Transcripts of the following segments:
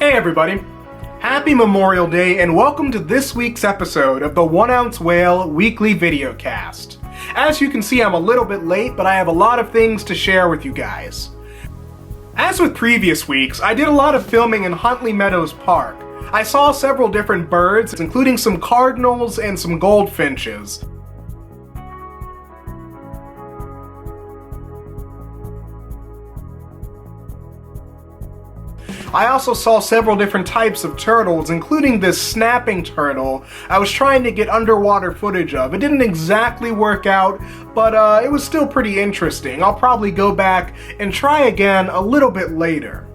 Hey everybody! Happy Memorial Day and welcome to this week's episode of the 1 Ounce Whale Weekly Videocast. As you can see, I'm a little bit late, but I have a lot of things to share with you guys. As with previous weeks, I did a lot of filming in Huntley Meadows Park. I saw several different birds, including some cardinals and some goldfinches. I also saw several different types of turtles, including this snapping turtle I was trying to get underwater footage of. It didn't exactly work out, but it was still pretty interesting. I'll probably go back and try again a little bit later.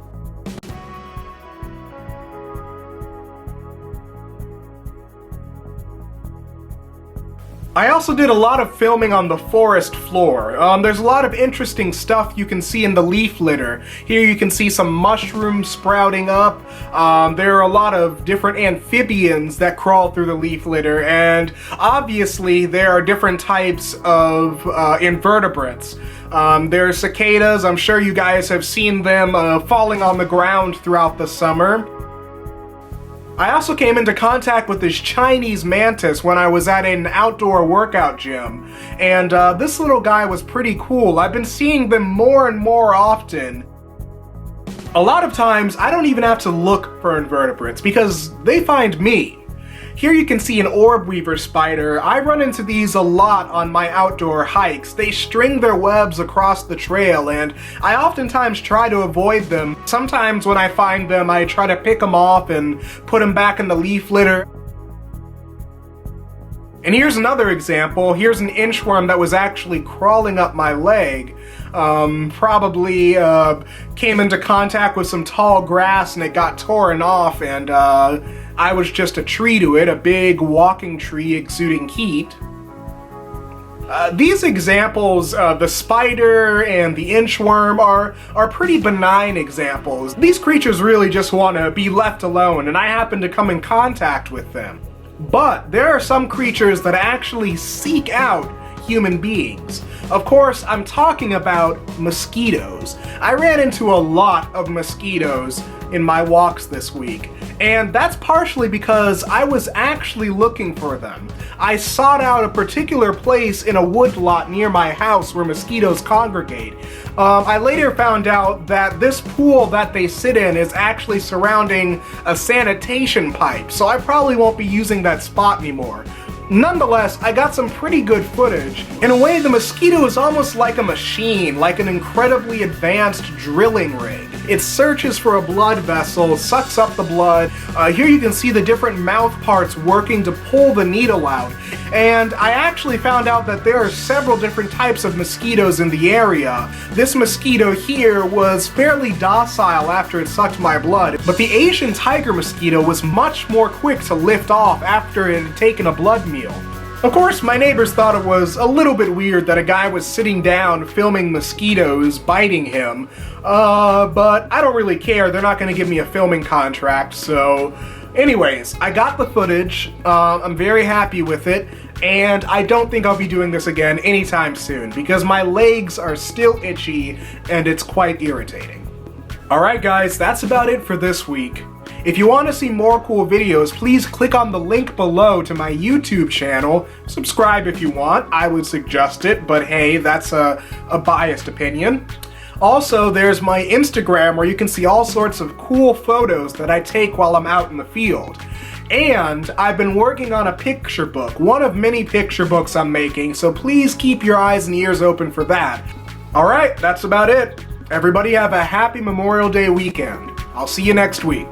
I also did a lot of filming on the forest floor. There's a lot of interesting stuff you can see in the leaf litter. Here you can see some mushrooms sprouting up. There are a lot of different amphibians that crawl through the leaf litter, and obviously there are different types of invertebrates. There are cicadas. I'm sure you guys have seen them falling on the ground throughout the summer. I also came into contact with this Chinese mantis when I was at an outdoor workout gym, and this little guy was pretty cool. I've been seeing them more and more often. A lot of times, I don't even have to look for invertebrates because they find me. Here you can see an orb weaver spider. I run into these a lot on my outdoor hikes. They string their webs across the trail, and I oftentimes try to avoid them. Sometimes when I find them, I try to pick them off and put them back in the leaf litter. And here's another example. Here's an inchworm that was actually crawling up my leg. Probably came into contact with some tall grass and it got torn off, and I was just a tree to it, a big walking tree exuding heat. These examples, the spider and the inchworm, are pretty benign examples. These creatures really just want to be left alone, and I happen to come in contact with them. But there are some creatures that actually seek out human beings. Of course, I'm talking about mosquitoes. I ran into a lot of mosquitoes in my walks this week, and that's partially because I was actually looking for them. I sought out a particular place in a woodlot near my house where mosquitoes congregate. I later found out that this pool that they sit in is actually surrounding a sanitation pipe, so I probably won't be using that spot anymore. Nonetheless, I got some pretty good footage. In a way, the mosquito is almost like a machine, like an incredibly advanced drilling rig. It searches for a blood vessel, sucks up the blood. Here you can see the different mouth parts working to pull the needle out. And I actually found out that there are several different types of mosquitoes in the area. This mosquito here was fairly docile after it sucked my blood, but the Asian tiger mosquito was much more quick to lift off after it had taken a blood meal. Of course, my neighbors thought it was a little bit weird that a guy was sitting down filming mosquitoes biting him, but I don't really care. They're not going to give me a filming contract, so anyways, I got the footage. I'm very happy with it, and I don't think I'll be doing this again anytime soon because my legs are still itchy and it's quite irritating. Alright guys, that's about it for this week. If you want to see more cool videos, please click on the link below to my YouTube channel. Subscribe if you want. I would suggest it, but hey, that's a biased opinion. Also, there's my Instagram where you can see all sorts of cool photos that I take while I'm out in the field. And I've been working on a picture book, one of many picture books I'm making, so please keep your eyes and ears open for that. Alright, that's about it. Everybody have a happy Memorial Day weekend. I'll see you next week.